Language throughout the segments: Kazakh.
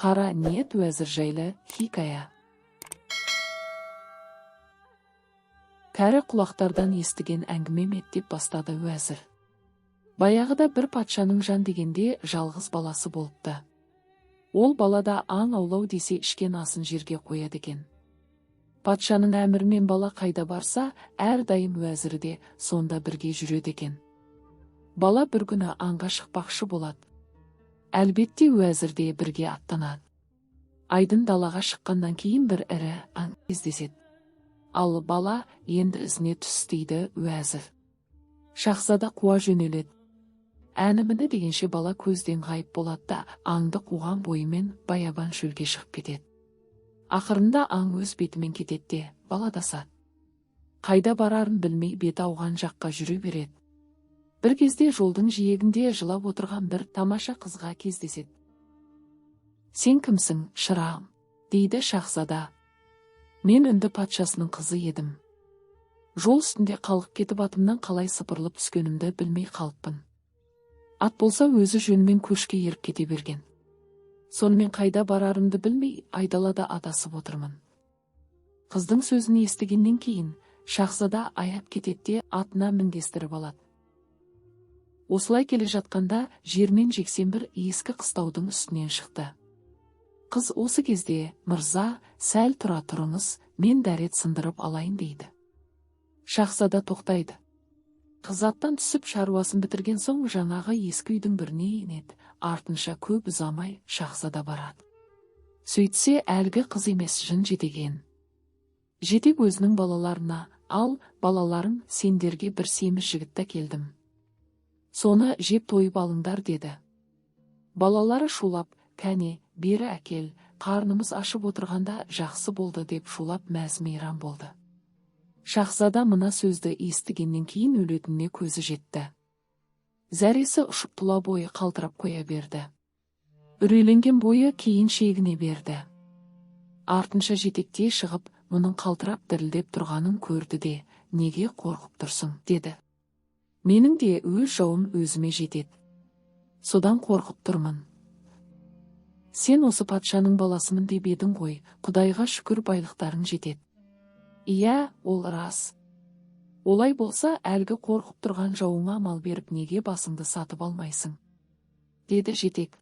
Қара ниет уәзір жайлы хикая. Кәрі құлақтардан естіген әңгіме деп бастады уәзір. Баяғыда бір патшаның Жан дегенде жалғыз баласы болыпты. Ол балада аң аулау десе ішкен асын жерге қояды екен. Патшаның әмірімен бала қайда барса, әрдайым уәзірі де сонда бірге жүреді екен. Бала бір күні аңға шықпақшы болады. Әлбетте уәзір де бірге аттанады. Айдын далаға шыққаннан кейін бір ірі аң кездеседі. Ал бала енді ізіне түс дейді уәзір. Шахзада қуа жөнеледі. Әніміні дегенше бала көзден ғайып болады да, аңды қуған бойымен баябан шөлге шығып кетеді. Ақырында аң өз бетімен кетеді де, бала дасады. Қайда барарын білмей беті ауған жаққа жүре береді. Бір кезде жолдың жиегінде жылап отырған бір тамаша қызға кездеседі. «Сен кімсің, шырағым?» дейді шахзада. «Мен үнді патшасының қызы едім. Жол үстінде қалғып кетіп атымнан қалай сыпырылып түскенімді білмей қалыппын. Ат болса өзі жөнмен көшке еріп кете берген. Сонымен қайда барарымды білмей айдалада адасып отырмын». Қыздың сөзін естігеннен кейін шахзада аяп кетеді де атына мінгестіріп алады. Осылай келе жатқанда жермен жексен бір ескі қыстаудың үстінен шықты. Қыз осы кезде «Мырза, сәл тұра тұрыңыз, мен дәрет сындырып алайын» дейді. Шахзада тоқтайды. Қыз аттан түсіп шаруасын бітірген соң жаңағы ескі үйдің біріне енеді. Артынша көп ұзамай шахзада барады. Сөйтсе әлгі қыз емес, жын жетеген. Жетек өзінің балаларына: «Ал, балаларым, сендерге бір семіз жігітті келдім. Соны жеп тойып алыңдар» деді. Балалары шулап: «Кәне, бері әкел, қарнымыз ашып отырғанда жақсы болды» деп шулап мәз-мейрам болды. Шахзада мына сөзді естігеннен кейін өлетініне көзі жетті. Зәресі ұшып тұла бойы қалтырап қоя берді. Үрейленген бойы кейін шегіне берді. Артынша жетектей шығып, мұның қалтырап дірілдеп тұрғанын көрді де: «Неге қорқып тұрсың?» деді. «Менің де өз жауым өзіме жетеді. Содан қорқып тұрмын. Сен осы патшаның баласымын деп едің ғой, Құдайға шүкір байлықтарың жетеді». «Иә, ол рас. Олай болса, әлгі қорқып тұрған жауыңа мал беріп неге басыңды сатып алмайсың?» деді жетек.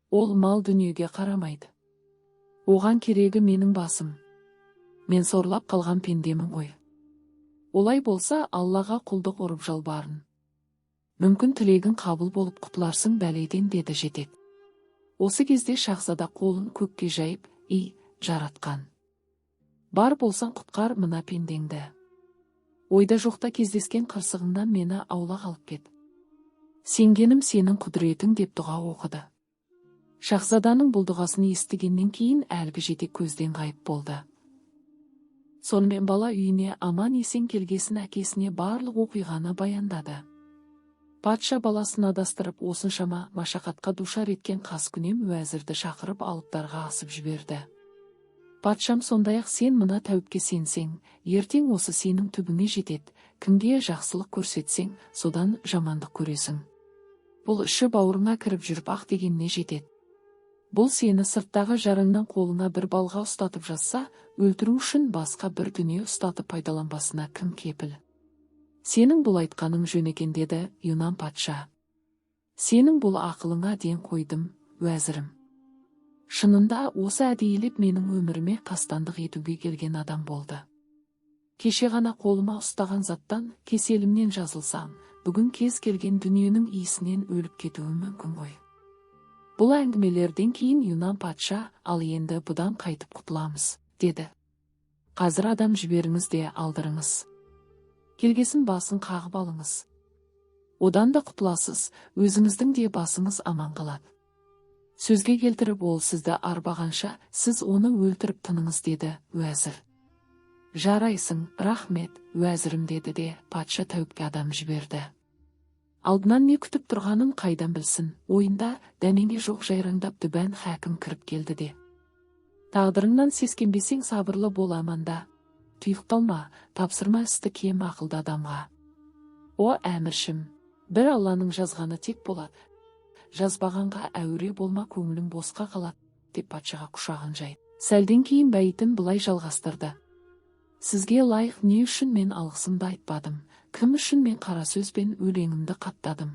«Ол мал дүниеге қарамайды. Оған керегі менің басым. Мен сорлап қалған пендемін ғой. Олай болса, Аллаға құлдық ұрып жалбарын. Мүмкін тілегің қабыл болып құтыларсың бәлейден» деді жетек. Осы кезде шахзада қолын көкке жайып: «Ей, жаратқан, бар болсаң құтқар мына пендеңді. Ойда жоқта кездескен қырсығыңнан мені аулақ алып кет. Сенгенім сенің құдіретің» деп дұға оқыды. Шахзаданың бұл дұғасын естігеннен кейін әлгі жетек көзден ғайып болды. Сонымен бала үйіне аман есен келгесін әкесіне барлық оқиғаны баяндады. Патша баласын адастырып осыншама машақатқа душар еткен қаскүнем уәзірді шақырып алыптарға асып жіберді. «Патшам сондай-ақ сен мына тәуіпке сенсең, ертең осы сенің түбіңе жетеді. Кімге жақсылық көрсетсең, содан жамандық көресің. Бұл іші бауырыңа кіріп жүріп ақ дегеніне жетеді. Бұл сені сырттағы жарыңнан қолына бір балға ұстатып жатса, өлтіру үшін басқа бір дүние ұстатып пайдаланбасына кім кепіл? Сенің бұл айтқаның жөн екен» деді Юнан патша. «Сенің бұл ақылыңа ден қойдым, уәзірім. Шынында осы әдейілеп менің өміріме қастандық етуге келген адам болды. Кеше ғана қолыма ұстаған заттан кеселімнен жазылсам, бүгін кез келген дүниенің иісінен өліп кетуім мүмкін ғой». Бұл әңгімелерден кейін Юнан патша: «Ал енді бұдан қайтып құтыламыз» деді. «Қазір адам жіберіңіз де алдырыңыз. Келгесін басын қағып алыңыз. Одан да құтыласыз, өзіңіздің де басыңыз аман қалады. Сөзге келтіріп ол сізді арбағанша, сіз оны өлтіріп тыныңыз» деді уәзір. «Жарайсың, рахмет, уәзірім» деді де патша тәуіпке адам жіберді. Алдынан не күтіп тұрғанын қайдан білсін, ойында дәнеңе жоқ жайраңдап дүбән хәкім кіріп келді де: «Тағдырыңнан сескенбесең сабырлы бол аманда. Тұйықталма, тапсырма істі кем ақылды адамға. О әміршім, бір Алланың жазғаны тек болады. Жазбағанға әуре болма, көңілің босқа қалады» деп патшаға құшағын жайды. Сәлден кейін бәйітін былай жалғастырды. Сізге лайық не үшін мен алғысымды айтпадым, кім үшін мен қара сөзбен өлеңімді қаттадым.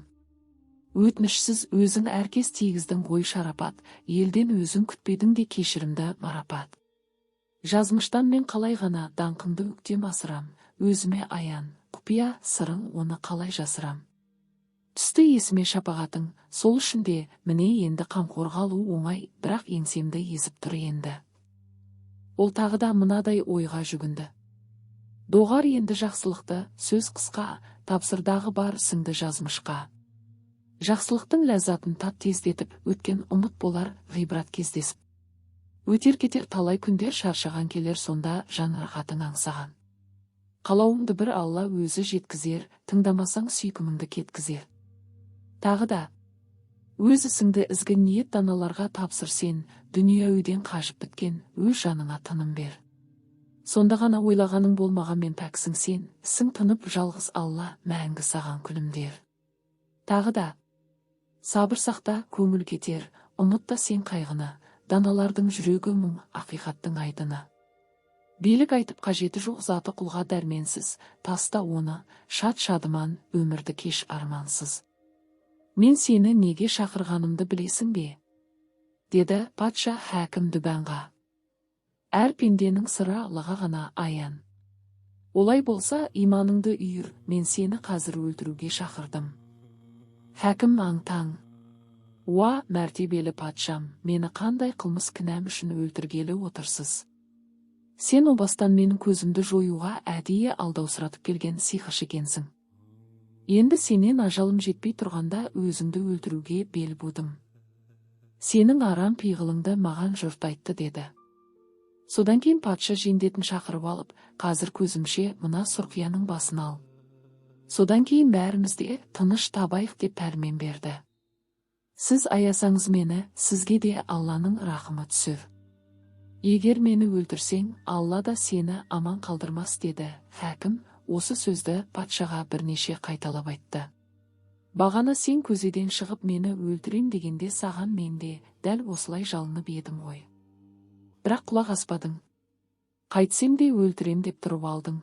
Өтінішсіз өзің әркез тигіздің ғой шарапат, елден өзің күтпедің де кешірімді марапат. Жазмыштан мен қалай ғана даңқыңды өктем асырам, өзіме аян, құпия сырың оны қалай жасырам. Түсті есіме шапағатың, сол үшін де міне енді қамқорға алу оңай, бірақ еңсемді езіп тұр енді. Ол тағы да мынадай ойға жүгінді. Доғар енді жақсылықты, сөз қысқа, тапсырдағы бар сіңді жазмышқа. Жақсылықтың ләззатын тат тездетіп, өткен ұмыт болар ғибрат кездесіп. Өтер кетер талай күндер шаршаған келер сонда жан рахатың аңсаған. Қалауыңды бір Алла өзі жеткізер, тыңдамасаң сүйкіміңді кеткізер. Тағы да, өз ісіңді ізгі ниет даналарға тапсыр сен, дүние әуеден қажып біткен, өз жаныңа тыным бер. Сонда ғана ойлағаның болмағанмен пәксің сен, ісің тынып жалғыз Алла мәңгі саған күлімдер. Тағы да, сабыр сақта көңіл кетер, ұмытта сен қайғыны, даналардың жүрегі мұң, ақиқаттың айдыны. Билік айтып қажеті жоқ заты құлға дәрменсіз, таста оны, шат-шадыман, өмірді кеш армансыз. Мен сені неге шақырғанымды білесің бе? Деді патша хәкім Дүбәнға. Әр пенденің сыры Аллаға ғана аян. Олай болса иманыңды үйір, мен сені қазір өлтіруге шақырдым. Хәкім аң-таң. Уа, мәртебелі патшам, мені қандай қылмыс кінәм үшін өлтіргелі отырсыз? Сен о бастан менің көзімді жоюға әдейі алдаусыратып келген сиқыршы екенсің. Енді сенен ажалым жетпей тұрғанда өзіңді өлтіруге бел будым. Сенің арам пиғылыңды маған жұрт айтты деді. Содан кейін патша жендетін шақырып алып, қазір көзімше мына Сұрқияның басын ал. Содан кейін бәрімізде тыныш табайық деп пәрмен берді. Сіз аясаңыз мені, сізге де Алланың рахымы түсір. Егер мені өлтірсең, Алла да сені аман қалдырмас деді. Хәкім осы сөзді патшаға бірнеше қайталап айтты. Бағана сен көзеден шығып мені өлтірем дегенде саған менде дәл осылай жалынып едім ғой. Бірақ құлақ аспадың. Қайтсем де өлтірем деп тұрып алдың.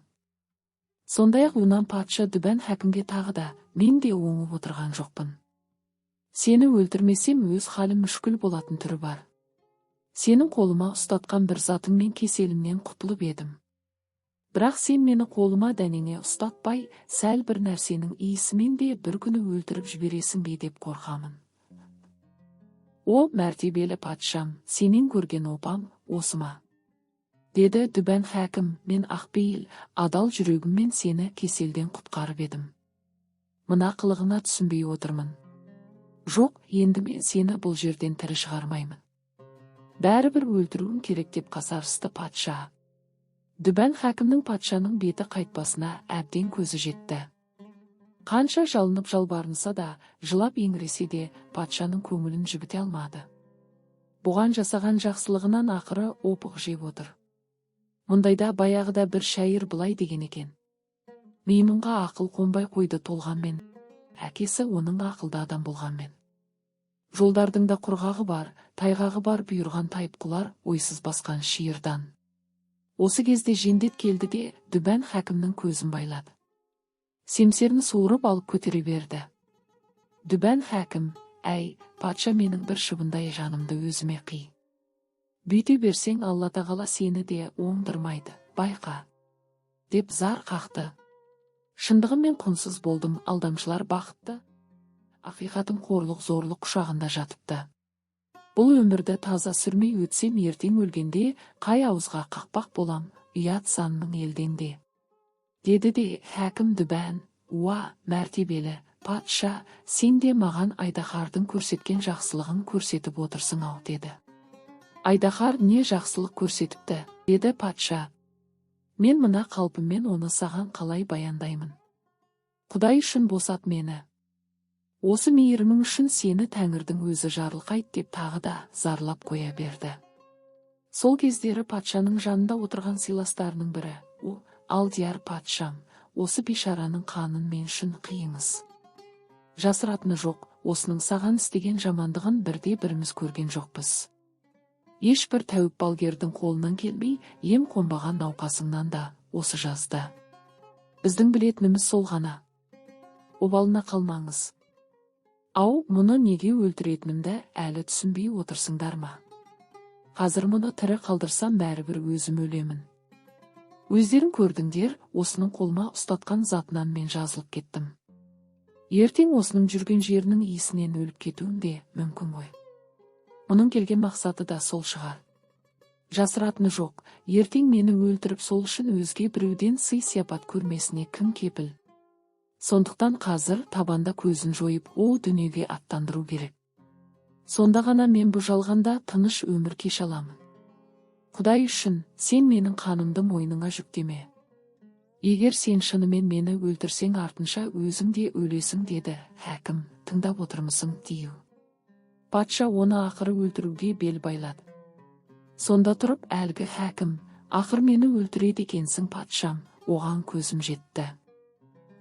Сондай-ақ онан патша Дүбән хәкімге тағы да, мен де оңып отырған жоқпын. Сені өлтірмесем өз халім мүшкіл болатын түрі бар. Сенің қолыма ұстатқан бір затыңмен кеселімнен құтылып едім. Бірақ сен мені қолыма дәнеңе ұстатпай, сәл бір нәрсенің иісімен де бір күні өлтіріп жібересің бе деп қорқамын. О, мәртебелі патшам, сенен көрген опам осы ма? Деді Дүбән хәкім, мен ақпейіл, адал жүрегіммен сені кеселден құтқарып едім. Мына қылығына түсінбей отырмын. Жоқ, енді мен сені бұл жерден тірі шығармаймын. Бәрібір өлтіруім керек деп қасарысты патша. Дүбән хәкімнің патшаның беті қайтпасына әбден көзі жетті. Қанша жалынып жалбарынса да, жылап еңіресе де, патшаның көңілін жібіте алмады. Бұған жасаған жақсылығынан ақыры опық жеп отыр. Мұндайда баяғыда бір шайыр былай деген екен. Меймунға ақыл қонбай қойды толғанмен, әкесі оның ақылды адам болғанмен. Жолдардың да құрғағы бар, тайғағы бар бұйырған тайыпқұлар ойсыз басқан шиырдан. Осы кезде жендет келді де Дүбән хәкімнің көзін байлады. Семсерін суырып алып көтере берді. Дүбән хәкім, әй, патша менің бір шыбындай жанымды өзіме қи. Бүйте берсең Алла тағала сені де оңдырмайды, байқа. Деп зар қақты. Шындығымен құнсыз болдым, алдамшылар бақытты. Ақиқатым қорлық зорлық құшағында жатыпты. Бұл өмірді таза сүрмей өтсем ертең өлгенде, қай ауызға қақпақ болам, ұят санның елденде. Деді де хәкім Дүбән, уа, мәртебелі, патша, сен де маған Айдаһардың көрсеткен жақсылығын көрсетіп отырсың ау деді. Айдаһар не жақсылық көрсетіпті, деді патша. Мен мына қалпыммен оны саған қалай баяндаймын. Құдай үшін босат мені. Осы мейірімің үшін сені Тәңірдің өзі жарылқайт деп тағы да зарлап қоя берді. Сол кездері патшаның жанында отырған сыйластарының бірі, о, Алдияр патшам, осы бейшараның қанын мен үшін қиыңыз. Жасыратыны жоқ, осының саған істеген жамандығын бірде біріміз көрген жоқпыз. Ешбір тәуіп балгердің қолынан келмей, ем қонбаған науқасыңнан да осы жазды. Біздің білетініміз сол ғана. Обалына қалмаңыз. Ау, мұны неге өлтіретінімді әлі түсінбей отырсыңдар ма? Қазір мұны тірі қалдырсам бәрібір өзім өлемін. Өздерің көрдіңдер, осының қолыма ұстатқан затынан мен жазылып кеттім. Ертең осының жүрген жерінің иісінен өліп кетуім де мүмкін ғой. Мұның келген мақсаты да сол шығар. Жасыратыны жоқ, ертең мені өлтіріп сол үшін өзге біреуден сый-сияпат көрмесіне кім кепіл? Сондықтан қазір табанда көзін жойып, о дүниеге аттандыру керек. Сонда ғана мен бұл жалғанда тыныш өмір кеше аламын. Құдай үшін, сен менің қанымды мойныңа жүктеме. Егер сен шынымен мені өлтірсең артынша өзің де өлесің, деді хәкім. Тыңдап отырмысың, Дию? Патша оны ақыры өлтіруге бел байлады. Сонда тұрып әлгі хәкім, ақыр мені өлтіреді екенсің патшам, оған көзім жетті.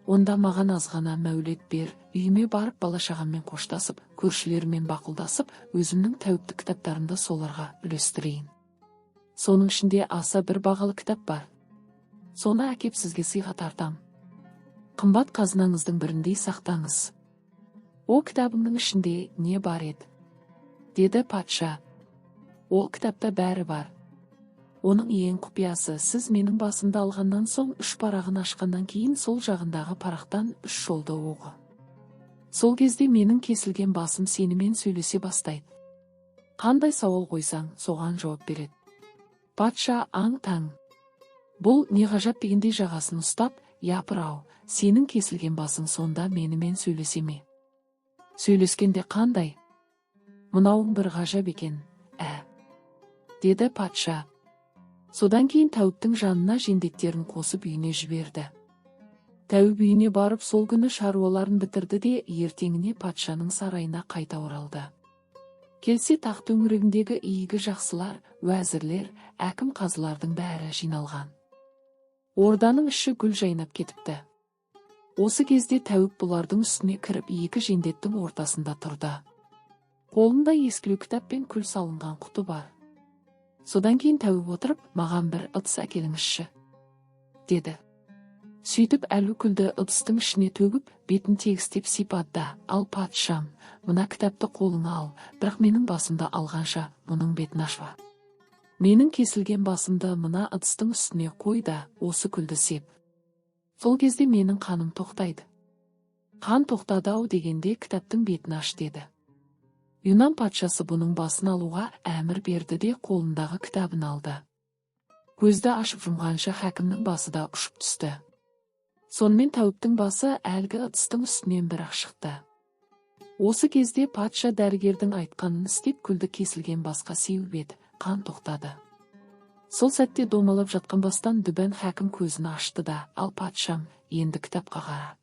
Онда маған азғана мәулет бер, үйіме барып бала-шағаммен қоштасып, көршілермен бақылдасып, өзімнің тәуіпті кітаптарымды соларға үлестірейін. Соның ішінде аса бір бағалы кітап бар. Соны әкеп сізге сыйға тартам. Қымбат қазынаңыздың біріндей сақтаңыз. О кітабымның ішінде не бар еді? Деді патша. Ол кітапта бәрі бар. Оның ең құпиясы, сіз менің басымды алғаннан соң 3 парағын ашқаннан кейін сол жағындағы парақтан 3 жолды оқы. Сол кезде менің кесілген басым сенімен сөйлесе бастайды. Қандай сауал қойсаң, соған жауап береді. Патша аң-таң. Бұл не ғажап дегендей жағасын ұстап, япыр-ау, сенің кесілген басың сонда менімен сөйлесе ме? Сөйлескенде қандай? Мынауың бір ғажап екен, деді патша. Содан кейін тәуіптің жанына жендеттерін қосып үйіне жіберді. Тәуіп үйіне барып сол күні шаруаларын бітірді де ертеңіне патшаның сарайына қайта оралды. Келсе тақ төңірегіндегі игі жақсылар, уәзірлер, әкім қазылардың бәрі жиналған. Орданың іші гүл жайнап кетіпті. Осы кезде тәуіп бұлардың үстіне кіріп екі жендеттің ортасында тұрды. Қолында ескілеу кітап пен күл салынған құты бар. Содан кейін тәуіп отырып, маған бір ыдыс әкеліңізші, деді. Сөйтіп әлгі күлді ыдыстың ішіне төгіп, бетін тегістеп сипады. Ал патшам, мына кітапты қолыңа ал, бірақ менің басымды алғанша мұның бетін ашпа. Менің кесілген басымды мына ыдыстың үстіне қой да, осы күлді сеп. Сол кезде менің қаным тоқтайды. Қан тоқтады-ау дегенде кітаптың бетін аш, деді. Юнан патшасы бұның басын алуға әмір берді де қолындағы кітабын алды. Көзді ашып жұмғанша хәкімнің басы да ұшып түсті. Сонымен тәуіптің басы әлгі ыдыстың үстінен бір-ақ шықты. Осы кезде патша дәрігердің айтқанын істеп күлді кесілген басқа сеуіп еді, қан тоқтады. Сол сәтте домалап жатқан бастан дүбән хәкім көзін ашты да, ал патшам, енді кітапқа қара.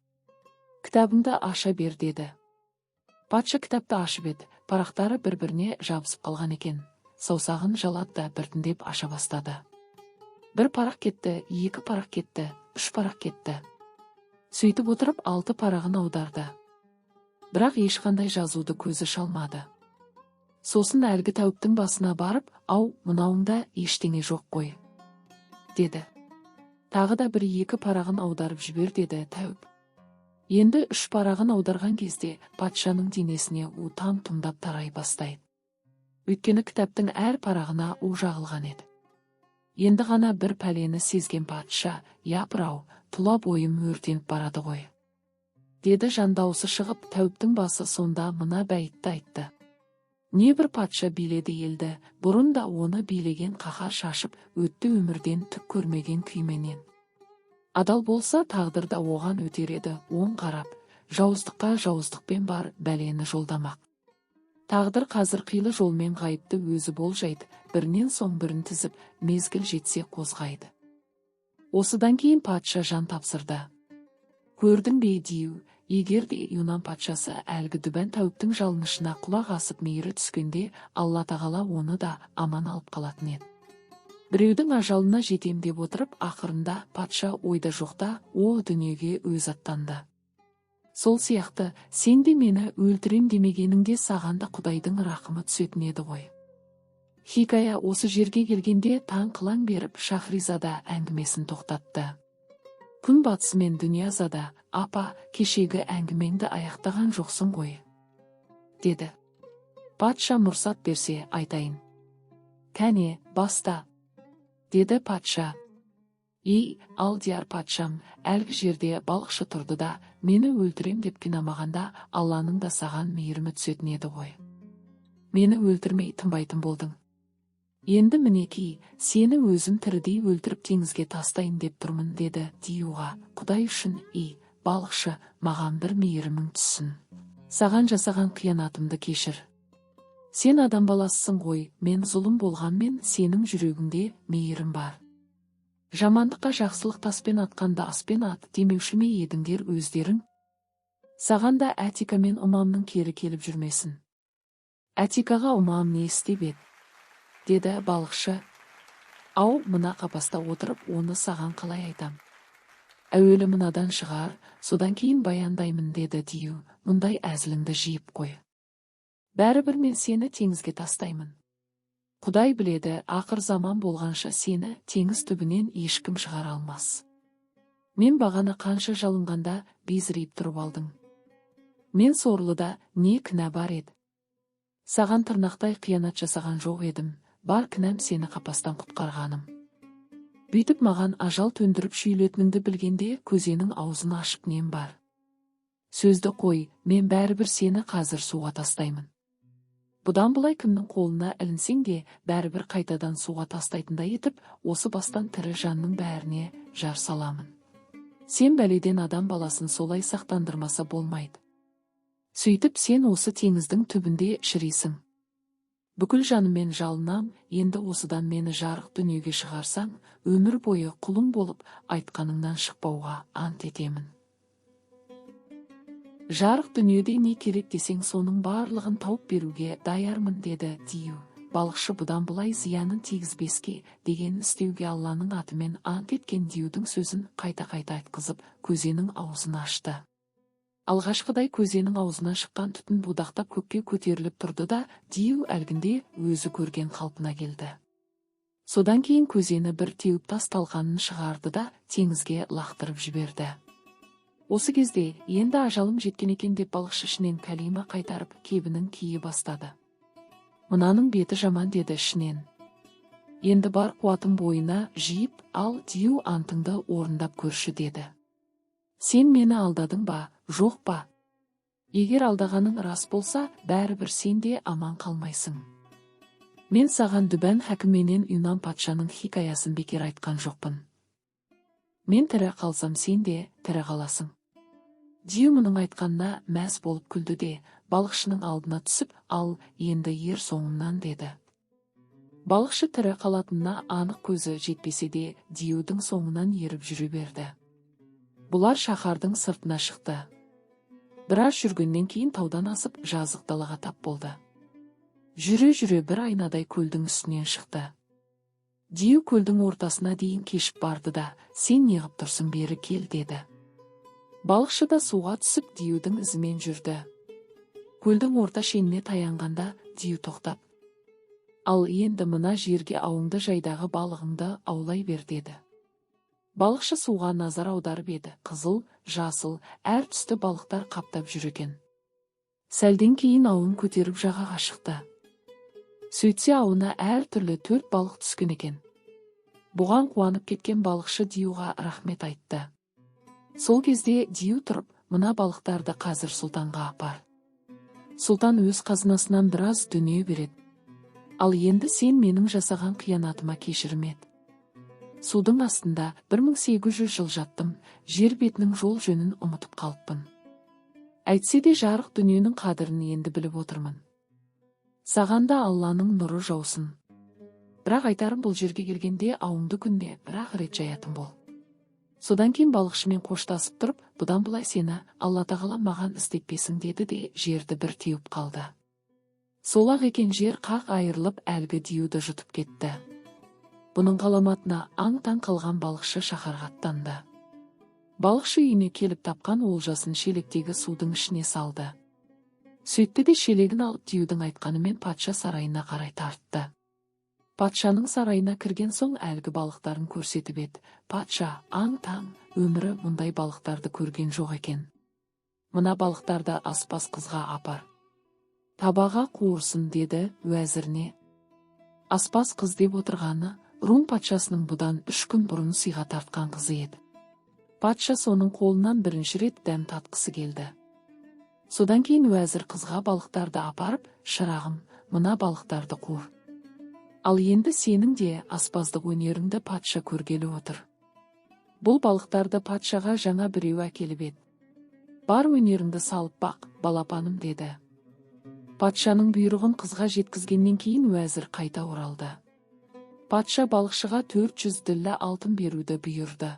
Кітабыңды аша бер, деді. Патша кітапты ашып еді, парақтары бір-біріне жабысып қалған екен. Саусағын жалап да біртіндеп аша бастады. Бір парақ кетті, 2 парақ кетті, 3 парақ кетті. Сөйтіп отырып 6 парағын аударды. Бірақ ешқандай жазуды көзі шалмады. Сосын әлгі тәуіптің басына барып, ау, мынауыңда ештеңе жоқ қой, деді. Тағы да 1-2 парағын аударып жібер, деді тәуіп. Енді 3 парағын аударған кезде патшаның денесіне у там-тұмдап тарай бастайды. Өйткені кітаптың әр парағына у жағылған еді. Енді ғана бір пәлені сезген патша, япыр-ау, тұла бойым өртеніп барады ғой, деді жан даусы шығып. Тәуіптің басы сонда мына бәйітті айтты. Небір патша биледі елді, бұрын да оны билеген қаһар шашып өтті өмірден түк көрмеген күйменен. Адал болса тағдырда оған өтер еді оң қарап, жауыздыққа жауыздықпен бар бәлені жолдамақ. Тағдыр қазір қилы жолмен ғайыпты өзі болжайды, бірінен соң бірін тізіп, мезгіл жетсе қозғайды. Осыдан кейін патша жан тапсырды. Көрдің бе, Дию, егер де Юнан патшасы әлгі дүбән тәуіптің жалынышына құлақ асып мейірі түскенде, Алла тағала оны да аман алып қалатын еді. Біреудің ажалына жетем деп отырып, ақырында патша ойда жоқта о дүниеге өз аттанды. Сол сияқты, сен де мені өлтірем демегеніңде саған да Құдайдың рақымы түсетін еді ғой. Хикая осы жерге келгенде таң қылаң беріп Шахризада әңгімесін тоқтатты. Күн батысымен Дүниязада, апа, кешегі әңгімеңді аяқтаған жоқсың ғой, деді. Патша мұрсат берсе айтайын. Кәне, баста, деді патша. Алдияр патшам, әлгі жерде балықшы тұрды да, мені өлтірем деп қинамағанда, Алланың да саған мейірімі түсетін еді ғой. Мені өлтірмей тынбайтын болдың. Енді мінеки, сені өзім тірідей өлтіріп теңізге тастайын деп тұрмын, деді Диюға. Құдай үшін, балықшы, маған бір мейірімің түссін. Саған жасаған қиянатымды кешір. Сен адам баласысың ғой, мен зұлым болғанмен сенің жүрегіңде мейірім бар. Жамандыққа жақсылық таспен атқанда аспен ат демеуші ме едіңдер өздерің? Саған да Әтика мен Умамның кері келіп жүрмесін. Әтикаға Умам не істеп еді? Деді балықшы. Ау, мына қапаста отырып, оны саған қалай айтам? Әуелі мынадан шығар, содан кейін баяндаймын, деді Дию. Мұндай әзіліңді жиып қой. Бәрібір мен сені теңізге тастаймын. Құдай біледі, ақыр заман болғанша сені теңіз түбінен ешкім шығара алмас. Мен бағана қанша жалынғанда безірейіп тұрып алдың. Мен сорлыда не кінә бар еді? Саған тырнақтай қиянат жасаған жоқ едім, бар кінәм сені қапастан құтқарғаным. Бүйтіп маған ажал төндіріп шүйлетініңді білгенде көзенің аузын ашып нем бар? Сөзді қой, мен бәрібір сені қазір суға тастаймын. Бұдан бұлай кімнің қолына ілінсең де, бәрібір қайтадан суға тастайтындай етіп, осы бастан тірі жанның бәріне жар саламын. Сен бәледен адам баласын солай сақтандырмаса болмайды. Сөйтіп сен осы теңіздің түбінде шірейсің. Бүкіл жаныммен жалынам, енді осыдан мені жарық дүниеге шығарсаң, өмір бойы құлың болып айтқаныңнан шықпауға ант етемін. Жарық дүниеде не керек десең соның барлығын тауып беруге даярмын, деді Дию. Балықшы бұдан бұлай зиянын тигізбеске деген істеуге Алланың атымен ант еткен Диюдың сөзін қайта-қайта айтқызып, көзенің аузын ашты. Алғашқыдай көзенің аузынан шыққан түтін будақтап көкке көтеріліп тұрды да, Дию әлгінде өзі көрген қалпына келді. Содан кейін көзені бір теуіп тас талқанын шығарды да теңізге лақтырып жіберді. Осы кезде енді ажалым жеткен екен деп балықшы ішінен кәлима қайтарып кебінін кие бастады. Мынаның беті жаман, деді ішінен. Енді бар қуатым бойына жиып, ал Дию антыңды орындап көрші, деді. Сен мені алдадың ба, жоқ па? Егер алдағаның рас болса, бәрібір сен де аман қалмайсың. Мен саған Дүбән хәкіменен Юнан патшаның хикаясын бекер айтқан жоқпын. Мен тірі қалсам, сен де тірі қаласың. Дию мұның айтқанына мәз болып күлді де, балықшының алдына түсіп, ал енді ер соңымнан, деді. Балықшы тірі қалатынына анық көзі жетпесе де, Диюдың соңынан еріп жүре берді. Бұлар шаһардың сыртына шықты. Біраз жүргеннен кейін таудан асып, жазық далаға тап болды. Жүре-жүре бір айнадай көлдің үстінен шықты. Дию көлдің ортасына дейін кешіп барды да, сен неғып тұрсың, бері кел, деді. Балықшы да суға түсіп Диюдың ізімен жүрді. Көлдің орта шеніне таянғанда Дию тоқтап, ал енді мына жерге ауыңды жайдағы балығыңды аулай бер, деді. Балықшы суға назар аударып еді. Қызыл, жасыл, әр түсті балықтар қаптап жүр екен. Сәлден кейін ауын көтеріп жағаға шықты. Сөйтсе ауына әр түрлі 4 балық түскен екен. Бұған қуанып кеткен балықшы Диюға рахмет айтты. Сол кезде Дию тұрып, мына балықтарды қазір сұлтанға апар. Сұлтан өз қазынасынан біраз дүние береді. Ал енді сен менің жасаған қиянатыма кешірім ет. Судың астында 1800 жыл жаттым, жер бетінің жол жөнін ұмытып қалыппын. Әйтсе де жарық дүниенің қадірін енді біліп отырмын. Саған да Алланың нұры жаусын. Бірақ айтарым, бұл жерге келгенде ауыңды күнде бір-ақ рет жаятын бол. Содан кейін балықшымен қоштасып тұрып, бұдан бұлай сені Алла тағала маған істетпесін, деді де жерді бір теуіп қалды. Сол-ақ екен, жер қақ айырылып әлгі Диюды жұтып кетті. Бұның ғаламатына аң-таң қалған балықшы шаһарға аттанды. Балықшы үйіне келіп тапқан олжасын шелектегі судың ішіне салды. Сөйтті де шелегін алып Диюдың айтқанымен патша сарайына қарай тартты. Патшаның сарайына кірген соң әлгі балықтарын көрсетіп еді. Патша аң-таң өмірі мұндай балықтарды көрген жоқ екен. Мына балықтарды аспаз қызға апар. Табаға қуырсын деді уәзіріне. Аспаз қыз деп отырғаны Рум патшасының бұдан 3 күн бұрын сыйға тартқан қызы еді. Патша соның қолынан бірінші рет дәм татқысы келді. Содан кейін уәзір қызға балықтарды апарып, шырағым, мына балықтарды қуыр. Ал енді сенің де аспаздық өнеріңді патша көргелі отыр. Бұл балықтарды патшаға жаңа біреу әкеліп еді. Бар өнеріңді салып бақ, балапаным деді. Патшаның бұйрығын қызға жеткізгеннен кейін уәзір қайта оралды. Патша балықшыға 400 діллә алтын беруді бұйырды.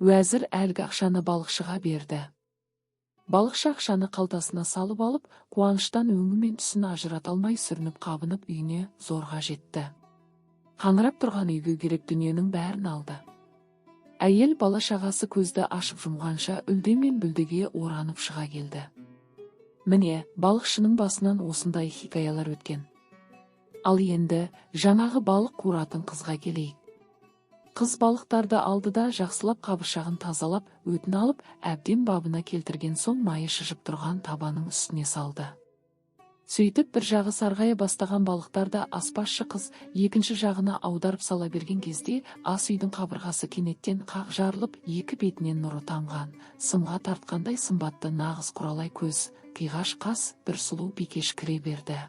Уәзір әлгі ақшаны балықшыға берді. Балықшы ақшаны қалтасына салып алып, қуаныштан өңі мен түсін ажырата алмай сүрініп қабынып үйіне зорға жетті. Қаңырап тұрған үйге керек дүниенің бәрін алды. Әйел бала-шағасы көзді ашып жұмғанша үлде мен бүлдеге оранып шыға келді. Міне, балықшының басынан осындай хикаялар өткен. Ал енді жаңағы балық қуыратын қызға келейік. Қыз балықтарды алды да жақсылап қабыршағын тазалап, өтін алып, әбден бабына келтірген соң майы шыжып тұрған табаның үстіне салды. Сөйтіп бір жағы сарғая бастаған балықтарды аспазшы қыз екінші жағына аударып сала берген кезде ас үйдің қабырғасы кенеттен қақ жарылып, екі бетінен нұры тамған, сымға тартқандай сымбатты нағыз құралай көз, қиғаш қас бір сұлу бикеш кіре берді.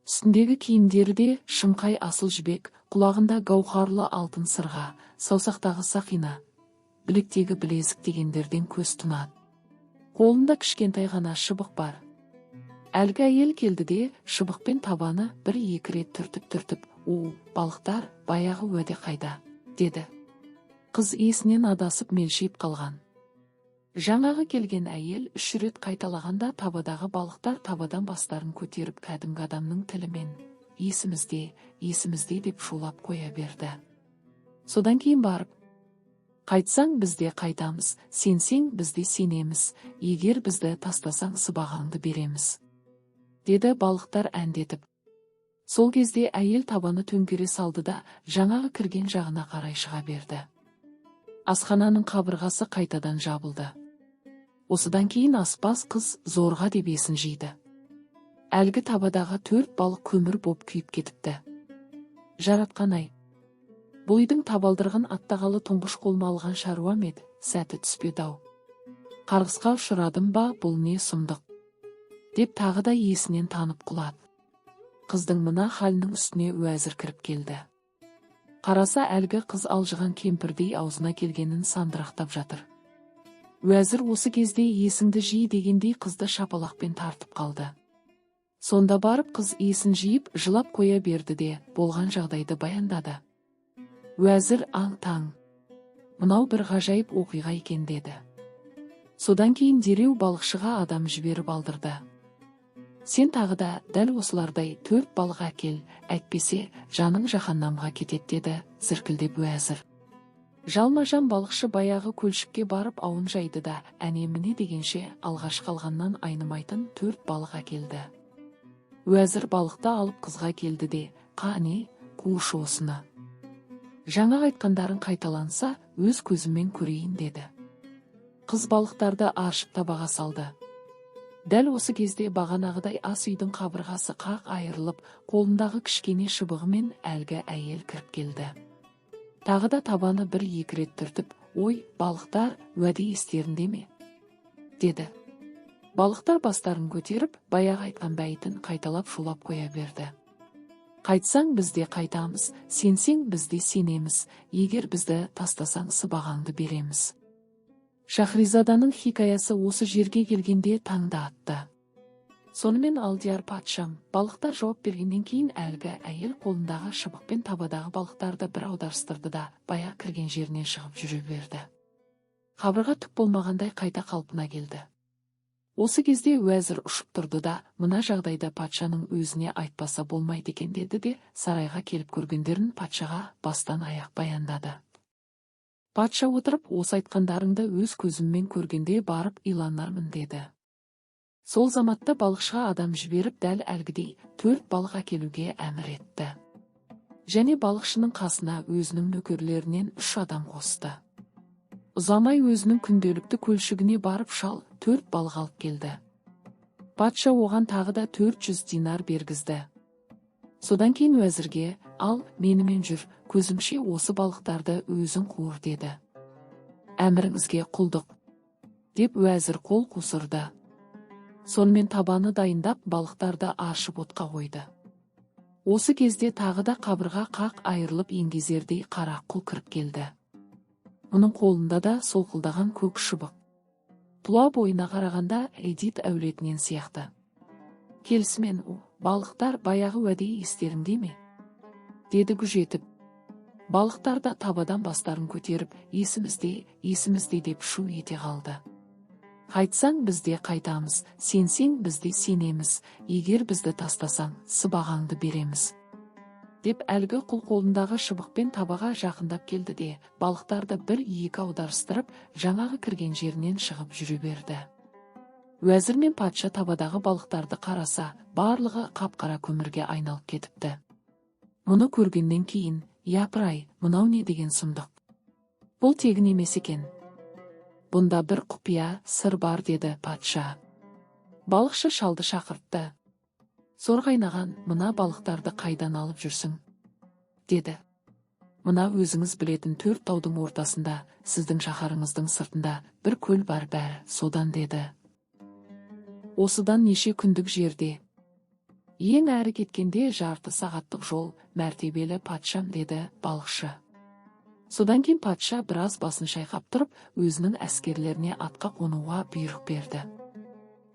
Үстіндегі киімдері де шымқай асыл жібек, құлағында гауһарлы алтын сырға, саусақтағы сақина, білектегі білезік дегендерден көз тұнады. Қолында кішкентай ғана шыбық бар. Әлгі әйел келді де шыбықпен табаны бір-екі рет түртіп, «О, балықтар, баяғы уәде қайда?» деді. Қыз есінен адасып мелшиіп қалған. Жаңағы келген әйел 3 рет қайталағанда табадағы балықтар табадан бастарын көтеріп кәдімгі адамның тілімен «Есімізде» деп шулап қоя берді. Содан кейін барып, «Қайтсаң бізде қайтамыз, сенсең бізде сенеміз, егер бізді тастасаң сыбағаңды береміз» деді балықтар әндетіп. Сол кезде әйел табаны төңкере салды да жаңағы кірген жағына қарай шыға берді. Асхананың қабырғасы қайтадан жабылды. Осыдан кейін аспаз қыз зорға деп есін жиды. Әлгі табадағы 4 балық көмір боп күйіп кетіпті. Жаратқан-ай, бұл үйдің табалдырығын аттағалы тұңғыш қолыма алған шаруам еді, сәті түспеді-ау. Қарғысқа ұшырадым ба, бұл не сұмдық? Деп тағы да есінен танып құлады. Қыздың мына халінің үстіне уәзір кіріп келді. Қараса әлгі қыз алжыған кемпірдей аузына келгенін сандырақтап жатыр. Уәзір осы кезде есіңді жи дегендей қызды шапалақпен тартып қалды. Сонда барып қыз есін жиып жылап қоя берді де болған жағдайды баяндады. Уәзір аң-таң, мынау бір ғажайып оқиға екен деді. Содан кейін дереу балықшыға адам жіберіп алдырды. Сен тағы да дәл осылардай 4 балық әкел, әйтпесе жаның жаһаннамға кетеді деді зіркілдеп уәзір. Жалма-жан балықшы баяғы көлшікке барып ауын жайды да әне-міне дегенше алғаш қалғаннан айнымайтын 4 балық әкелді. Уәзір балықты алып қызға келді де, «Қане, қуышы осыны. Жаңа айтқандарың қайталанса, өз көзіммен көрейін» деді. Қыз балықтарды аршып табаға салды. Дәл осы кезде бағанағыдай ас үйдің қабырғасы қақ айырылып, қолындағы кішкене шыбығымен әлгі әйел кіріп келді. Тағы да табаны 1-2 рет түртіп, «Ой, балықтар, уәде естерінде ме?» деді. Балықтар бастарын көтеріп, баяғы айтқан бәйітін қайталап шулап қоя берді. «Қайтсаң бізде қайтамыз, сенсең бізде сенеміз, егер бізді тастасаң сыбағаңды береміз». Шахризаданың хикаясы осы жерге келгенде таңда атты. Сонымен Алдияр патшам, балықтар жауап бергеннен кейін әлгі әйел қолындағы шыбықпен табадағы балықтарды бір аударыстырды да баяғы кірген жерінен шығып жүре берді. Қабырға түк болмағандай қайта қалпына келді. Осы кезде уәзір ұшып тұрды да, мына жағдайда патшаның өзіне айтпаса болмайды екен деді де, сарайға келіп көргендерін патшаға бастан аяқ баяндады. Патша отырып, осы айтқандарыңды өз көзіммен көргенде барып иланармын деді. Сол заматта балықшыға адам жіберіп дәл әлгідей 4 балық әкелуге әмір етті. және балықшының қасына өзінің нөкерлерінен 3 адам қосты. Ұзамай өзінің күнделікті көлшігіне барып шал 4 балық алып келді. Патша оған тағы да 400 динар бергізді. Содан кейін уәзірге: «Ал, менімен жүр, көзімше осы балықтарды өзің қуыр» деді. «Әміріңізге құлдық» деп уәзір қол қусырды. Сонымен табаны дайындап балықтарды аршып отқа қойды. Осы кезде тағы да қабырға қақ айырылып еңгезердей қара құл кіріп келді. Оның қолында да солқылдаған көк шыбық. Тұла бойына қарағанда Эдит әулетінен сияқты. «Келісімен, балықтар баяғы уәде естеріңде ме?» деді күжетіп. Балықтар да табадан бастарын көтеріп, есімізде деп шу ете қалды. «Қайтсаң бізде қайтамыз, сенсең бізде сенеміз, егер бізді тастасаң сыбағаңды береміз» деп әлгі құл қолындағы шыбықпен табаға жақындап келді де, балықтарды бір-екі аударыстырып, жаңағы кірген жерінен шығып жүре берді. Уәзір мен патша табадағы балықтарды қараса, барлығы қап-қара көмірге айналып кетіпті. Мұны көргеннен кейін: «Япыр-ай, мынау не деген сұмдық? Бұл тегін емес екен. Бұнда бір құпия сыр бар» деді патша. Балықшы шалды шақыртты. «Сор қайнаған, мына балықтарды қайдан алып жүрсің?» деді. «Мына өзіңіз білетін 4 таудың ортасында, сіздің шаһарыңыздың сыртында бір көл бар, бәрі содан» деді. «Осыдан неше күндік жерде?» «Ең әрі кеткенде жарты сағаттық жол, мәртебелі патшам» деді балықшы. Содан кейін патша біраз басын шайқап тұрып, өзінің әскерлеріне атқа қонуға бұйрық берді.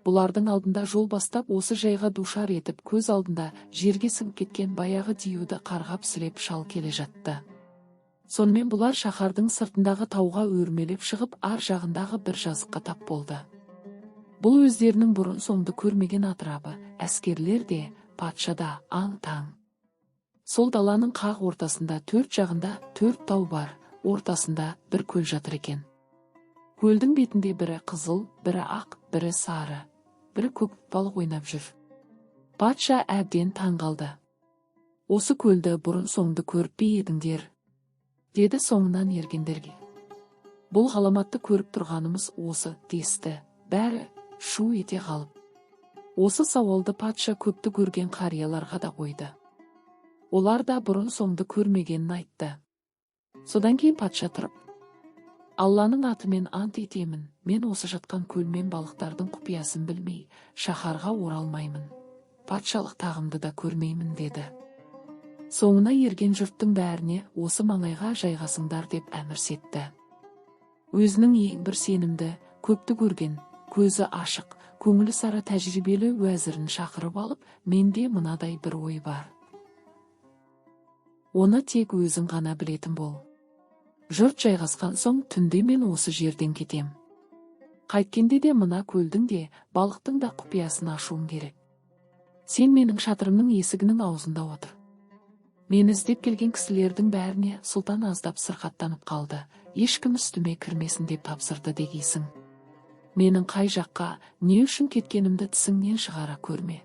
Бұлардың алдында жол бастап осы жайға душар етіп, көз алдында жерге сіңіп кеткен баяғы диюды қарғап-сілеп шал келе жатты. Сонымен бұлар шаһардың сыртындағы тауға өрмелеп шығып, ар жағындағы бір жазыққа тап болды. Бұл өздерінің бұрын соңды көрмеген атырабы, әскерлер де, патша да аң-таң. Сол даланың қақ ортасында 4 жағында 4 тау бар, ортасында бір көл жатыр екен. Көлдің бетінде бірі қызыл, бірі ақ, бірі сары, бірі көк балық ойнап жүр. Патша әбден таң қалды. «Осы көлді бұрын соңды көріп пе едіңдер?» деді соңынан ергендерге. «Бұл ғаламатты көріп тұрғанымыз осы» десті. Бәрі шу ете қалып. Осы сауалды патша көпті көрген қарияларға да қойды. Олар да бұрын соңды көрмегенін айтты. Содан кейін патша тұрып: «Алланың атымен ант етемін, мен осы жатқан көл мен балықтардың құпиясын білмей, шаһарға оралмаймын. Патшалық тағымды да көрмеймін» деді. Соңына ерген жұрттың бәріне осы маңайға жайғасыңдар деп әмір етті. Өзінің ең бір сенімді, көпті көрген, көзі ашық, көңілі сара тәжірибелі уәзірін шақырып алып: «Менде мынадай бір ой бар. Оны тек өзің ғана білетін бол. Жұрт жайғасқан соң түнде мен осы жерден кетем. Қайткенде де мына көлдің де, балықтың да құпиясын ашуым керек. Сен менің шатырымның есігінің аузында отыр». Мені іздеп келген кісілердің бәріне сұлтан аздап сырқаттанып қалды. «Ешкім үстіме кірмесін» деп тапсырды дегейсің. Менің қай жаққа, не үшін кеткенімді тісіңнен шығара көрме.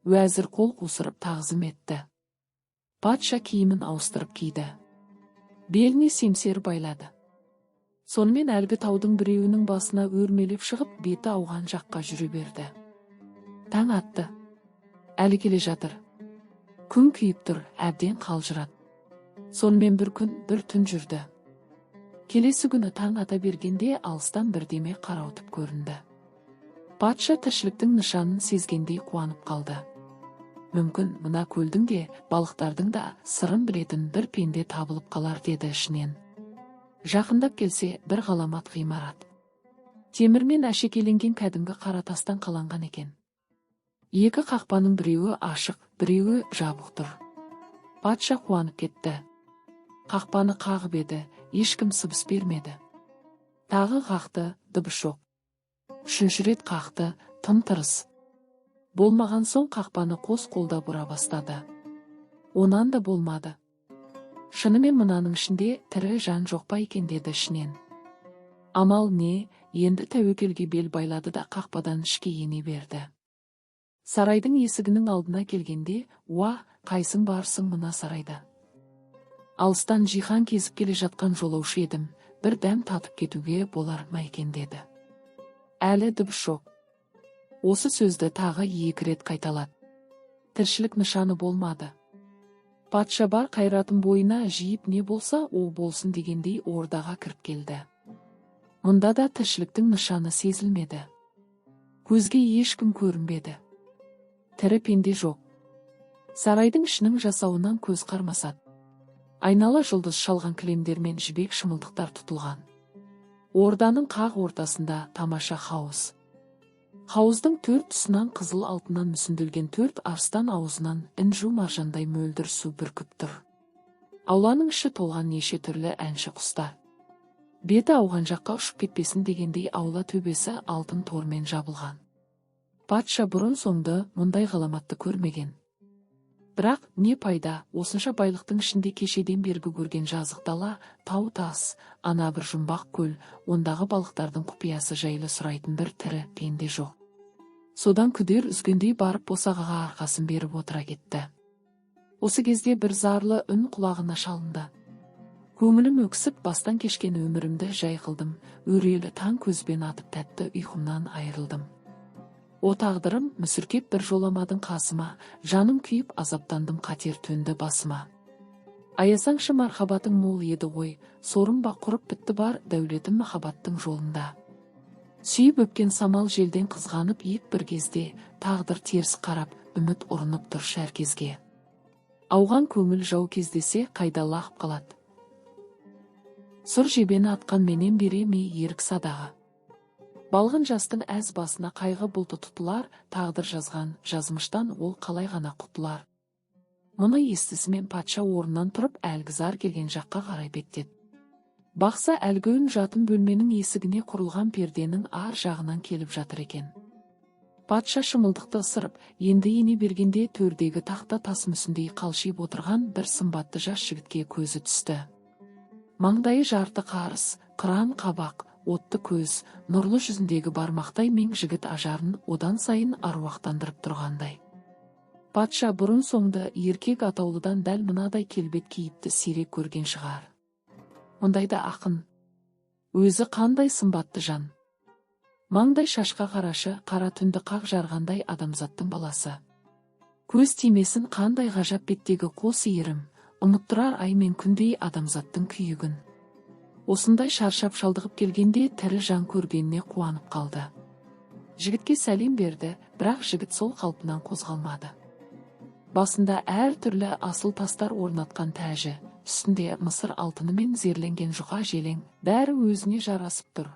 Уәзір қол қусырып тағзым етті. Патша киімін ауыстырып киді. Беліне семсер байлады. Сонымен әлгі таудың біреуінің басына өрмелеп шығып, беті ауған жаққа жүре берді. Таң атты. Әлі келе жатыр. Күн күйіп тұр, әбден қалжырады. Сонымен бір күн, бір түн жүрді. Келесі күні таң ата бергенде алыстан бірдеме қарауытып көрінді. Патша тіршіліктің нышанын сезгендей қуанып қалды. Мүмкін мына көлдің де, балықтардың да сырын білетін бір пенде табылып қалар деді ішінен. Жақындап келсе, бір ғаламат ғимарат. Темірмен әшекеленген кәдімгі қара тастан қаланған екен. Екі қақпаның біреуі ашық, біреуі жабық тұр. Патша қуанып кетті. Қақпаны қағып еді, ешкім сыбыс бермеді. Тағы қақты, дыбыс жоқ. Үшінші рет қақты, тым-тырыс. Болмаған соң қақпаны қос қолда бұра бастады. Онан да болмады. Шынымен мынаның ішінде тірі жан жоқ па екен деді ішінен. Амал не, енді тәуекелге бел байлады да қақпадан ішке ене берді. Сарайдың есігінің алдына келгенде: «Уа, қайсың барсың мына сарайда? Алыстан жиһан кезіп келе жатқан жолаушы едім, бір дәм татып кетуге болар ма екен деді. Әлі дыбыс жоқ. Осы сөзді тағы 2 рет қайталады. Тіршілік нышаны болмады. Патша бар қайратын бойына жиып не болса о болсын дегендей ордаға кіріп келді. Мұнда да тіршіліктің нышаны сезілмеді. Көзге ешкім көрінбеді. Тірі пенде жоқ. Сарайдың ішінің жасауынан көз қармасады. Айнала жұлдыз шалған кілемдер мен жібек шымылдықтар тұтылған. Орданың қақ ортасында тамаша хауыз. Хауыздың 4 тұсынан қызыл алтыннан мүсінделген 4 арыстан аузынан інжу маржандай мөлдір су бүркіп тұр. Ауланың іші толған неше түрлі әнші құстар. Беті ауған жаққа ұшып кетпесін дегендей аула төбесі алтын тормен жабылған. Патша бұрын соңды мұндай ғаламатты көрмеген. Бірақ не пайда, осынша байлықтың ішінде кешеден бергі көрген жазық дала, тау тас, ана бір жұмбақ көл, ондағы балықтардың құпиясы жайлы сұрайтын бір тірі пенде жоқ. Содан күдер үзгендей барып босағаға арқасын беріп отыра кетті. Осы кезде бір зарлы үн құлағына шалынды. Көңілім өксіп бастан кешкен өмірімді жай қылдым, өрелі таң көзбен атып тәтті ұйқымнан айырылдым. О тағдырым, мүсіркеп бір жоламадың қасыма, жаным күйіп азаптандым қатер төнді басыма. Аясаңшы мархабатың мол еді ғой, сорым ба құрып бітті бар дәулетім махаббаттың жолында. Сүйіп өпкен самал желден қызғанып ек бір кезде, тағдыр теріс қарап, үміт ұрынып тұр шәркезге. Ауған көңіл жау кездесе қайда лағып қалады. Сұр жебені атқан менен бере ме ерік садаға. Балғын жастың әз басына қайғы бұлты тұтылар, тағдыр жазған жазмыштан ол қалай ғана құтылар. Мұны естісімен патша орнынан тұрып әлгі зар келген жаққа қарай беттеді. Бақса әлгі үн жатын бөлменің есігіне құрылған перденің ар жағынан келіп жатыр екен. Патша шымылдықты ысырып, енді ене бергенде төрдегі тақта тас мүсіндей қалшиып отырған бір сымбатты жас жігітке көзі түсті. Маңдайы жарты қарыс, қыран қабақ, отты көз, нұрлы жүзіндегі бармақтай мен жігіт ажарын одан сайын аруақтандырып тұрғандай. Патша бұрын соңды еркек атаулыдан дәл мынадай келбет кейіпті сирек көрген шығар. Мұндайда ақын, өзі қандай сымбатты жан. Маңдай шашқа қарашы, қара түнді қақ жарғандай адамзаттың баласы. Көз тимесін қандай ғажап беттегі қос иірім, ұмыттырар ай мен күндей адамзаттың күйігін. Осындай шаршап шалдығып келгенде тірі жан көргеніне қуанып қалды. Жігітке сәлем берді, бірақ жігіт сол қалпынан қозғалмады. Басында әр түрлі асыл тастар орнатқан тәжі, үстінде мысыр алтынымен зерленген жұқа желең, бәрі өзіне жарасып тұр.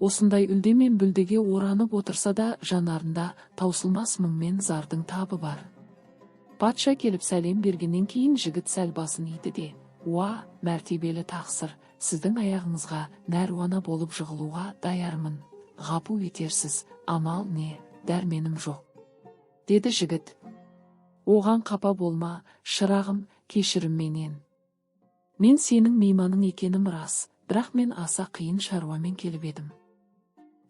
Осындай үлде мен бүлдеге оранып отырса да жанарында таусылмас мұң мен зардың табы бар. Патша келіп сәлем бергеннен кейін жігіт сәл басын иді де, «Уа, мәртебелі тақсыр, сіздің аяғыңызға нәруана болып жығылуға даярмын. Ғапу етерсіз, амал не, дәрменім жоқ», деді жігіт. «Оған қапа болма, шырағым, кешірім менен. Мен сенің мейманың екенім рас, бірақ мен аса қиын шаруамен келіп едім.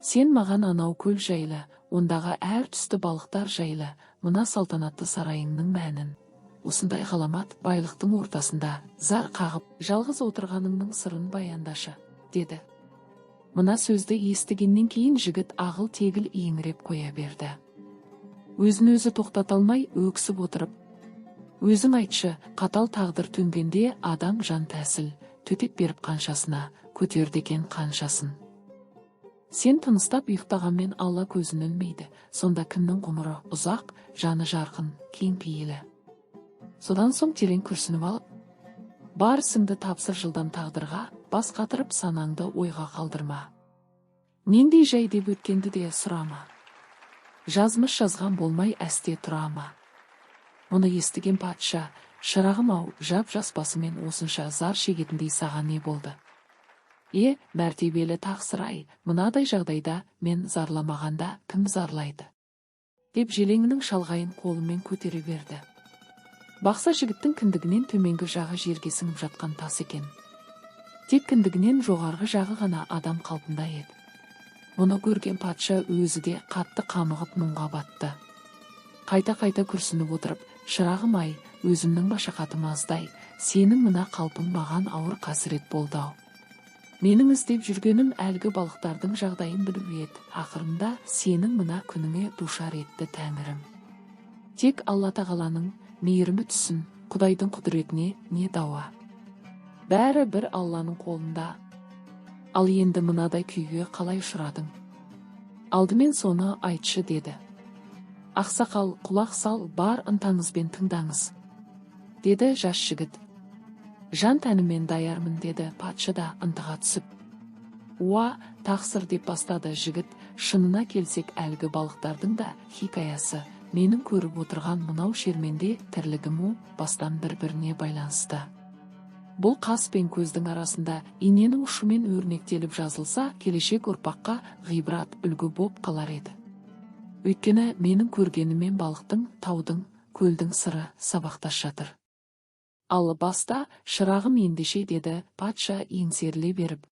Сен маған анау көл жайлы, ондағы әр түсті балықтар жайлы, мына салтанатты сарайыңның мәнін, осындай ғаламат байлықтың ортасында зар қағып жалғыз отырғаныңның сырын баяндашы», деді. Мына сөзді естігеннен кейін жігіт ағыл тегіл еңіреп қоя берді. Өзін өзі тоқтата алмай өксіп отырып, «Өзің айтшы, қатал тағдыр төнгенде адам жан тәсіл, төтеп беріп қаншасына, көтерді екен қаншасын. Сен тыныстап ұйықтағанмен Алла көзін өлмейді, сонда кімнің ғұмыры ұзақ, жаны жарқын, кең пейілі». Содан соң терең күрсініп алып, «Бар ісіңді тапсыр жылдам тағдырға, бас қатырып санаңды ойға қалдырма. Нендей жай деп өткенді де сұрама. Жазмыш жазған болмай әсте тұрама». Мұны естіген патша, «Шырағым-ау, жап-жас басымен осынша зар шегетіндей саған не болды? Мәртебелі тақсыр-ай, мынадай жағдайда мен зарламағанда кім зарлайды?» деп желеңінің шалғайын қолымен көтере берді. Бақса жігіттің кіндігінен төменгі жағы жерге сіңіп жатқан тас екен. Тек кіндігінен жоғарғы жағы ғана адам қалпында еді. Мұны көрген патша өзі де қатты қамығып мұңға батты. Қайта-қайта күрсініп отырып, Шырағым-ай, өзімнің машақатым аздай, сенің мына қалпың маған ауыр қасірет болды ау. Менің іздеп жүргенім әлгі балықтардың жағдайын білу еді. Ақырында сенің мына күніңе душар етті Тәңірім. Тек Алла тағаланың мейірімі түсін, Құдайдың құдіретіне не дауа. Бәрі бір Алланың қолында. Ал енді мынадай күйге қалай ұшырадың? Алдымен соны айтшы деді. Ақсақал, құлақ сал, бар ынтаңызбен тыңдаңыз, деді жас жігіт. Жан тәнімен даярмын, деді патша да ынтыға түсіп. Уа, тақсыр, деп бастады жігіт. Шынына келсек, әлгі балықтардың да хикаясы менің көріп отырған мынау шерменде тірлігім бастан бір-біріне байланысты. Бұл қас пен көздің арасында иненің ұшымен өрнектеліп жазылса, келешек ұрпаққа ғибрат үлгі боп қалар еді. Өйткені менің көргенімен балықтың, таудың, көлдің сыры сабақтас жатыр. Ал баста, шырағым, ендеше, деді патша еңсеріле беріп,